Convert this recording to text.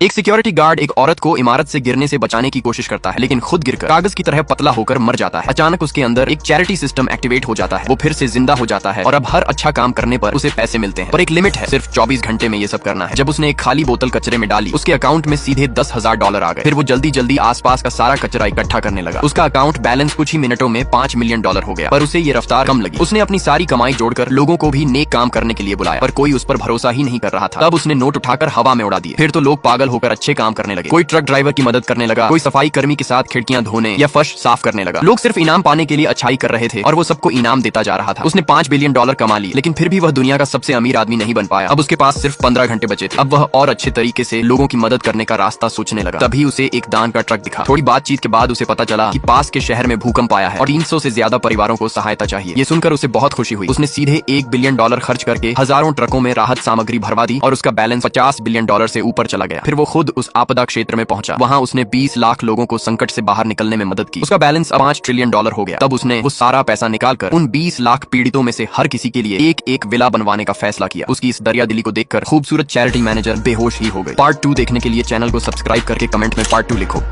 एक security guard एक औरत को इमारत से गिरने से बचाने की कोशिश करता है, लेकिन खुद गिरकर कागज की तरह पतला होकर मर जाता है। अचानक उसके अंदर एक चैरिटी सिस्टम एक्टिवेट हो जाता है। वो फिर से जिंदा हो जाता है और अब हर अच्छा काम करने पर उसे पैसे मिलते हैं, पर एक लिमिट है, सिर्फ 24 घंटे में ये सब करना है। जब उसने एक खाली बोतल कचरे में डाली, उसके अकाउंट में सीधे $10,000 आ गए। फिर वो जल्दी जल्दी आसपास का सारा कचरा इकट्ठा करने लगा। उसका अकाउंट बैलेंस कुछ ही मिनटों में $5 मिलियन हो गया, पर उसे ये रफ्तार कम लगी। उसने अपनी सारी कमाई जोड़कर लोगों को भी नेक काम करने के लिए बुलाया, पर कोई उस पर भरोसा ही नहीं कर रहा था। तब उसने नोट उठाकर हवा में उड़ा दिए। फिर तो लोग पागल होकर अच्छे काम करने लगे। कोई ट्रक ड्राइवर की मदद करने लगा, कोई सफाई कर्मी के साथ खिड़कियां धोने या फर्श साफ करने लगा। लोग सिर्फ इनाम पाने के लिए अच्छाई कर रहे थे और वो सबको इनाम देता जा रहा था। उसने $5 बिलियन कमा लिए, लेकिन फिर भी वह दुनिया का सबसे अमीर आदमी नहीं बन पाया। अब उसके पास सिर्फ 15 घंटे बचे थे। अब वह और अच्छे तरीके से लोगों की मदद करने का रास्ता सोचने लगा। तभी उसे एक दान का ट्रक दिखा। थोड़ी बातचीत के बाद उसे पता चला कि पास के शहर में भूकंप आया है और 300 से ज्यादा परिवारों को सहायता चाहिए। ये सुनकर उसे बहुत खुशी हुई। उसने सीधे $1 बिलियन खर्च करके हजारों ट्रकों में राहत सामग्री भरवा दी और उसका बैलेंस $50 बिलियन से ऊपर चला गया। फिर वो खुद उस आपदा क्षेत्र में पहुंचा। वहां उसने 20 लाख लोगों को संकट से बाहर निकलने में मदद की। उसका बैलेंस अब $5 ट्रिलियन हो गया। तब उसने वो सारा पैसा निकालकर उन 20 लाख पीड़ितों में से हर किसी के लिए एक एक विला बनवाने का फैसला किया। उसकी इस दरियादिली को देखकर खूबसूरत चैरिटी मैनेजर बेहोश ही हो गई। पार्ट 2 देखने के लिए चैनल को सब्सक्राइब करके कमेंट में पार्ट 2 लिखो।